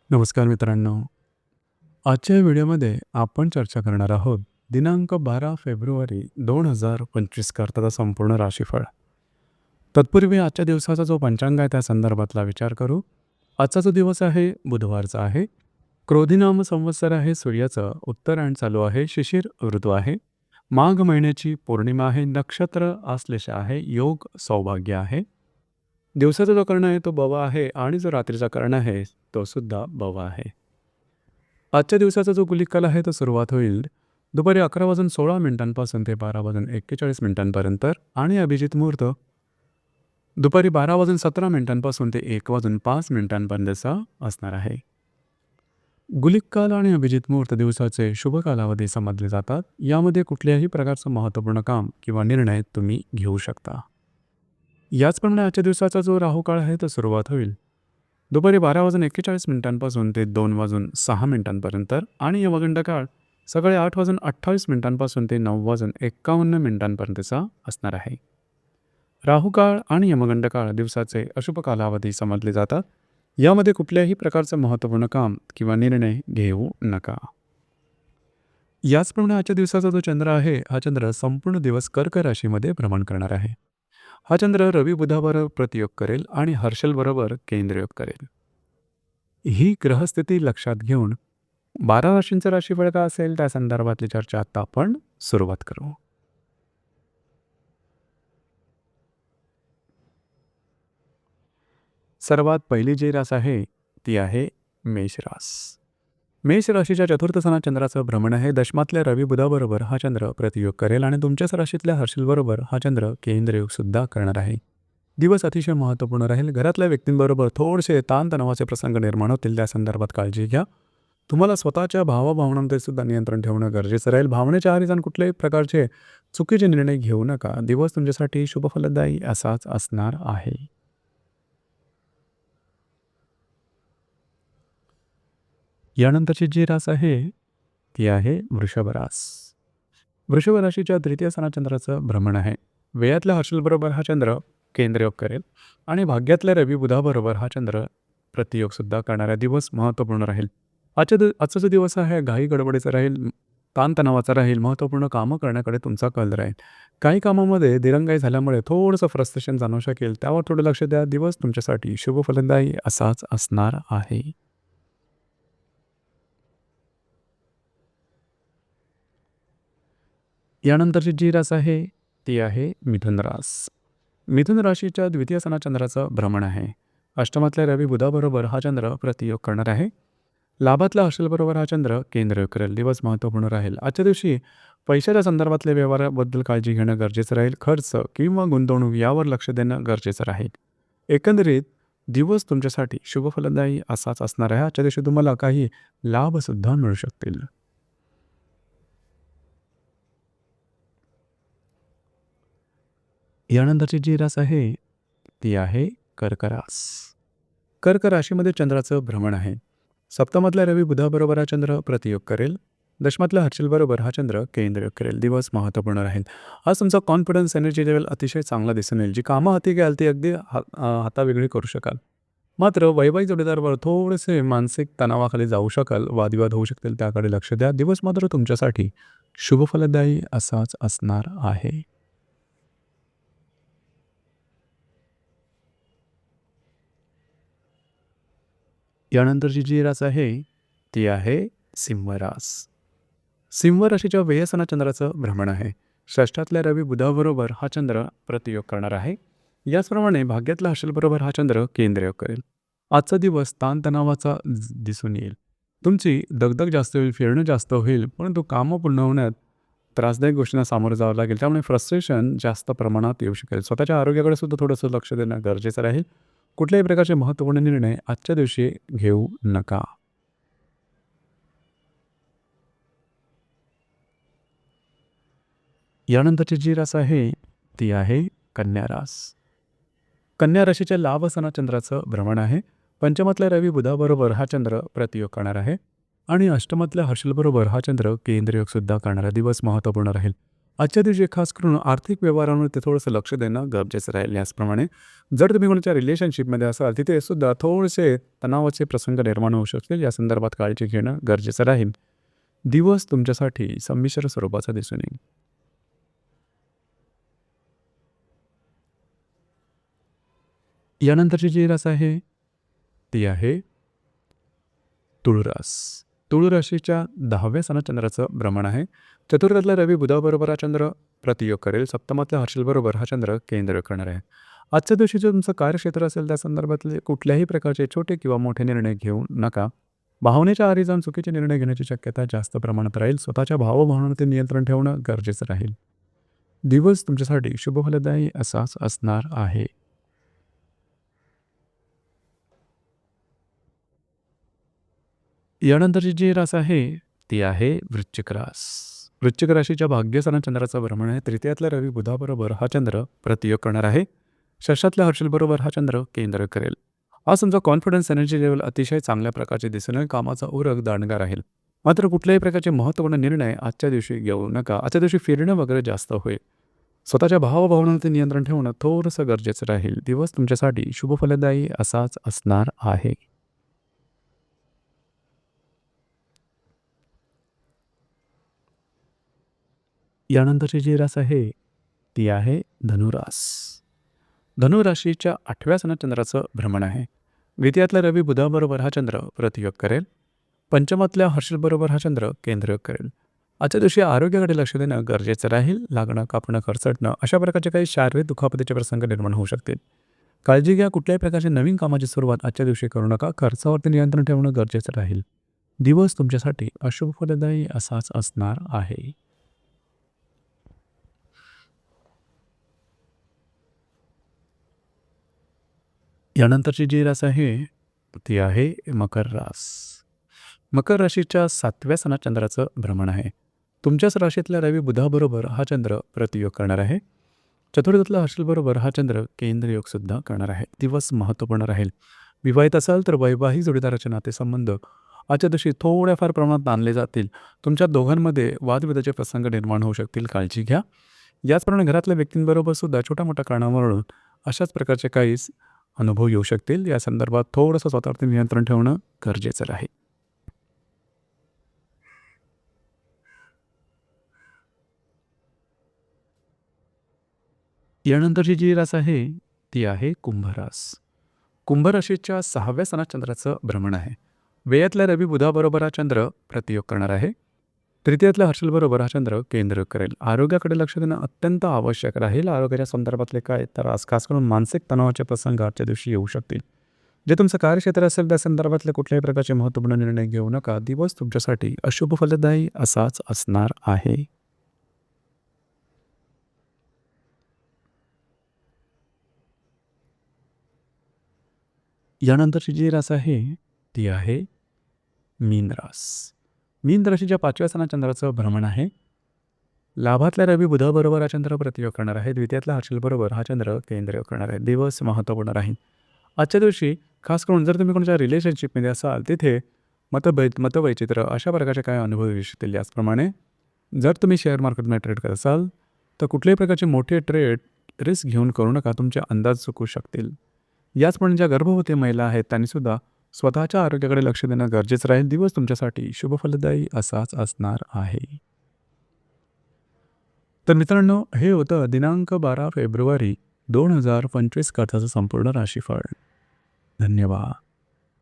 नमस्कार मित्रांनो. आजच्या व्हिडिओमध्ये आपण चर्चा करणार आहोत दिनांक 12 फेब्रुवारी 2025 करताचा संपूर्ण राशीफळ. तत्पूर्वी आजच्या दिवसाचा जो पंचांग आहे त्या संदर्भातला विचार करू. आजचा जो दिवस आहे बुधवारचा आहे. क्रोधिनाम संवत्सर आहे, सूर्याचं उत्तरायण चालू आहे, शिशिर ऋतू आहे, माघ महिन्याची पौर्णिमा आहे, नक्षत्र आश्लेषा आहे, योग सौभाग्य आहे. दिवसाचा जो कर्ण आहे तो बवा आहे आणि जो रात्रीचा कर्ण आहे तो सुद्धा बवा आहे. आजच्या दिवसाचा जो गुलिक काल आहे तो सुरुवात होईल दुपारी 11:16 ते 12:41 आणि अभिजित मुहूर्त दुपारी 12:17 ते 1:05 असणार आहे. गुलिक काल आणि अभिजित मुहूर्त दिवसाचे शुभ कालावधी समजले जातात. यामध्ये कुठल्याही प्रकारचं महत्त्वपूर्ण काम किंवा निर्णय तुम्ही घेऊ शकता. याचप्रमाणे आजच्या दिवसाचा जो राहू काळ आहे तो सुरुवात होईल दुपारी 12:41 ते 2:06 आणि यमगंड काळ सकाळी 8:28 ते 9:51 असणार आहे. राहू काळ आणि यमगंड काळ दिवसाचे अशुभ कालावधी समजले जातात. यामध्ये कुठल्याही प्रकारचं महत्त्वपूर्ण काम किंवा निर्णय घेऊ नका. याचप्रमाणे आजच्या दिवसाचा जो चंद्र आहे हा चंद्र संपूर्ण दिवस कर्क राशीमध्ये भ्रमण करणार आहे. हा चंद्र रवी बुधाबरोबर प्रतियोग करेल आणि हर्षल बरोबर केंद्रयोग करेल. ही ग्रहस्थिती लक्षात घेऊन 12 राशींचं राशीफळ का असेल त्या संदर्भातली चर्चा आता आपण सुरुवात करू. सर्वात पहिली जी रास आहे ती आहे मेष रास. मेष राशीच्या चतुर्थ स्थानात चंद्राचं भ्रमण आहे. दशमातल्या रवी बुधाबरोबर हा चंद्र प्रतियोग करेल आणि तुमच्याच राशीतल्या हर्षल बरोबर हा चंद्र केंद्रयोग सुद्धा करणार आहे. दिवस अतिशय महत्त्वपूर्ण राहील. घरातल्या व्यक्तींबरोबर थोडेसे ताणतणावाचे प्रसंग निर्माण होतील, त्या संदर्भात काळजी घ्या. तुम्हाला स्वतःच्या भावभावनांमध्ये सुद्धा नियंत्रण ठेवणं गरजेचं राहील. भावनेच्या आहारी जाऊन कुठल्याही प्रकारचे चुकीचे निर्णय घेऊ नका. दिवस तुमच्यासाठी शुभफलदायी असाच असणार आहे. यानंतरची जी रास आहे ती आहे वृषभ रास. वृषभ राशीच्या तृतीय स्थानात चंद्राचं भ्रमण आहे. व्ययातल्या हर्षलबरोबर हा चंद्र केंद्रयोग करेल आणि भाग्यातल्या रवी बुधाबरोबर हा चंद्र प्रतियोग सुद्धा करणारा दिवस महत्त्वपूर्ण राहील. आजचा जो दिवस आहे घाई गडबडीचा राहील, ताणतणावाचा राहील. महत्त्वपूर्ण कामं करण्याकडे तुमचा कल राहील. काही कामामध्ये दिरंगाई झाल्यामुळे थोडंसं फ्रस्ट्रेशन जाणवू शकेल, त्यावर थोडं लक्ष द्या. दिवस तुमच्यासाठी शुभफलदायी असाच असणार आहे. यानंतरची जी रास आहे ती आहे मिथुन रास. मिथुन राशीच्या द्वितीय स्थानात चंद्राचं भ्रमण आहे. अष्टमातल्या रवी बुधाबरोबर हा चंद्र प्रतियोग करणार आहे. लाभातल्या हर्षलबरोबर हा चंद्र केंद्रयोग करेल. दिवस महत्त्वपूर्ण राहील. आजच्या दिवशी पैशाच्या संदर्भातल्या व्यवहाराबद्दल काळजी घेणं गरजेचं राहील. खर्च किंवा गुंतवणूक यावर लक्ष देणं गरजेचं राहील. एकंदरीत दिवस तुमच्यासाठी शुभफलदायी असाच असणार आहे. आजच्या दिवशी तुम्हाला काही लाभसुद्धा मिळू शकतील. यानंतरची जी रास आहे ती आहे कर्क रास. कर्क राशीमध्ये चंद्राचं भ्रमण आहे. सप्तमातल्या रवी बुधाबरोबर हा चंद्र प्रतियोग करेल. दशमातल्या हर्षलबरोबर हा चंद्र केंद्रयोग करेल. दिवस महत्त्वपूर्ण राहील. आज तुमचा कॉन्फिडन्स एनर्जी लेवल अतिशय चांगला दिसून येईल. जी कामं हाती घ्याल ती अगदी हातावेगळी करू शकाल. मात्र वैवाहिक जोडीदारावर थोडेसे मानसिक तणावाखाली जाऊ शकाल, वादविवाद होऊ शकतील, त्याकडे लक्ष द्या. दिवस मात्र तुमच्यासाठी शुभफलदायी असाच असणार आहे. यानंतरची जी रास आहे ती आहे सिंह रास. सिंह राशीच्या व्ययस्थानात चंद्राचं भ्रमण आहे. षष्ठातल्या रवी बुधाबरोबर हा चंद्र प्रतियोग करणार आहे. याचप्रमाणे भाग्यातल्या हर्षलबरोबर हा चंद्र केंद्रयोग करेल. आजचा दिवस ताणतणावाचा दिसून येईल. तुमची दगदग जास्त होईल, फिरणं जास्त होईल, परंतु कामं पूर्ण होण्यात त्रासदायक गोष्टींना सामोरं जावं लागेल. त्यामुळे फ्रस्ट्रेशन जास्त प्रमाणात येऊ शकेल. स्वतःच्या आरोग्याकडे सुद्धा थोडंसं लक्ष देणं गरजेचं राहील. कुठल्याही प्रकारचे महत्त्वपूर्ण निर्णय आजच्या दिवशी घेऊ नका. यानंतरची जी रास आहे ती आहे कन्या रास. कन्या राशीच्या लाभ स्थानात चंद्राचं भ्रमण आहे. पंचमातल्या रवी बुधाबरोबर हा चंद्र प्रतियोग करणार आहे आणि अष्टमातल्या हर्षलबरोबर हा चंद्र केंद्रयोग सुद्धा करणारा दिवस महत्त्वपूर्ण राहील. आजच्या दिवशी खास करून आर्थिक व्यवहारांवरती थोडंसं लक्ष देणं गरजेचं राहील. याचप्रमाणे जर तुम्ही कोणाच्या रिलेशनशिपमध्ये असाल तिथे सुद्धा थोडेसे तणावाचे प्रसंग निर्माण होऊ शकतील. या संदर्भात काळजी घेणं गरजेचं राहील. दिवस तुमच्यासाठी संमिश्र स्वरूपाचा दिसून येईल. यानंतरची जी रास आहे ती आहे तुळ रास. तुळ राशीच्या 10व्या स्थानात चंद्राचं भ्रमण आहे. चतुर्थातला रवी बुधाबरोबर हा चंद्र प्रतियोग करेल. सप्तमातल्या हर्षलबरोबर हा चंद्र केंद्र करणार आहे. आजच्या दिवशी जे तुमचं कार्यक्षेत्र असेल त्या संदर्भातले कुठल्याही प्रकारचे छोटे किंवा मोठे निर्णय घेऊ नका. भावनेच्या आहारी जाऊन चुकीचे निर्णय घेण्याची शक्यता जास्त प्रमाणात राहील. स्वतःच्या भावभावनांवरती नियंत्रण ठेवणं गरजेचं राहील. दिवस तुमच्यासाठी शुभफलदायी असाच असणार आहे. यानंतरची जी रास आहे ती आहे वृश्चिक रास. वृश्चिक राशीच्या भाग्यस्थानात चंद्राचं भ्रमण आहे. तृतीयातल्या रवी बुधाबरोबर हा चंद्र प्रतियोग करणार आहे. षष्ठातल्या हर्षलबरोबर हा चंद्र केंद्र करेल. आज तुमचा कॉन्फिडन्स एनर्जी लेवल अतिशय चांगल्या प्रकारचे दिसून येईल. कामाचा उरक दांडगा राहील. मात्र कुठल्याही प्रकारचे महत्त्वपूर्ण निर्णय आजच्या दिवशी घेऊ नका. आजच्या दिवशी फिरणं वगैरे जास्त होईल. स्वतःच्या भावभावनांवरती नियंत्रण ठेवणं थोडंसं गरजेचं राहील. दिवस तुमच्यासाठी शुभफलदायी असाच असणार आहे. यानंतरची जी रास आहे ती आहे धनुरास. धनुराशीच्या 8व्या स्थानात चंद्राचं भ्रमण आहे. द्वितीयातल्या रवी बुधाबरोबर हा चंद्र प्रतियोग करेल. पंचमातल्या हर्षलबरोबर हा चंद्र केंद्र करेल. आजच्या दिवशी आरोग्याकडे लक्ष देणं गरजेचं राहील. लागणं, कापणं, खरचटणं अशा प्रकारचे काही शारीरिक दुखापतीचे प्रसंग निर्माण होऊ शकतील. काळजी घ्या. कुठल्याही प्रकारच्या नवीन कामाची सुरुवात आजच्या दिवशी करू नका. खर्चावरती नियंत्रण ठेवणं गरजेचं राहील. दिवस तुमच्यासाठी अशुभफलदायी असाच असणार आहे. यानंतरची जी रास आहे ती आहे मकर रास. मकर राशीच्या 7व्या स्थानात चंद्राचं भ्रमण आहे. तुमच्याच राशीतल्या रवी बुधाबरोबर हा चंद्र प्रतियोग करणार आहे. चतुर्थातल्या हर्षलबरोबर हा चंद्र केंद्र योग सुद्धा करणार आहे. दिवस महत्त्वपूर्ण राहील. विवाहित असाल तर वैवाहिक जोडीदाराचे नातेसंबंध आजच्या दिवशी थोड्याफार प्रमाणात ताणले जातील. तुमच्या दोघांमध्ये वादविवादाचे प्रसंग निर्माण होऊ शकतील. काळजी घ्या. याचप्रमाणे घरातल्या व्यक्तींबरोबर सुद्धा छोट्या मोठ्या कारणावरून अशाच प्रकारचे काही अनुभव येऊ शकतील. या संदर्भात थोडंसं स्वतःवरती नियंत्रण ठेवणं गरजेचं राहील. यानंतरची जी रास आहे ती आहे कुंभरास. कुंभ राशीच्या 6व्या स्थानात चंद्राचं भ्रमण आहे. व्ययातल्या रवी बुधाबरोबर हा चंद्र प्रतियोग करणार आहे. तृतीयातल्या हर्षलबरोबर हा चंद्र केंद्र करेल. आरोग्याकडे लक्ष देणं अत्यंत आवश्यक राहील. आरोग्याच्या संदर्भातले काय तर आज खास करून मानसिक तणावाचे प्रसंग आजच्या दिवशी येऊ शकतील. जे तुमचं कार्यक्षेत्र असेल त्या संदर्भातले कुठल्याही प्रकारचे महत्त्वपूर्ण निर्णय घेऊ नका. दिवस तुमच्यासाठी अशुभ फलदायी असाच असणार आहे. यानंतरची जी रास आहे ती आहे मीन रास. मीन राशीच्या 5व्या स्थानात चंद्राचं भ्रमण आहे. लाभातल्या रवी बुधाबरोबर हा चंद्र प्रतियोग करणार आहे. द्वितीयातल्या हर्षलबरोबर हा चंद्र केंद्र करणार आहे. दिवस महत्त्वपूर्ण राहील. आजच्या दिवशी खास करून जर तुम्ही कोणाच्या रिलेशनशिपमध्ये असाल तिथे मतवैचित्र अशा प्रकारचे काय अनुभव येऊ शकतील. याचप्रमाणे जर तुम्ही शेअर मार्केटमध्ये ट्रेड करत असाल तर कुठल्याही प्रकारचे मोठे ट्रेड रिस्क घेऊन करू नका. तुमचे अंदाज चुकू शकतील. याचप्रमाणे ज्या गर्भवती महिला आहेत त्यांनीसुद्धा स्वतःच्या आरोग्याकडे लक्ष देणं गरजेचं राहील. दिवस तुमच्यासाठी शुभफलदायी असाच असणार आहे. तर मित्रांनो, हे होतं दिनांक 12 फेब्रुवारी 2025 कथाचं संपूर्ण राशीफळ. धन्यवाद.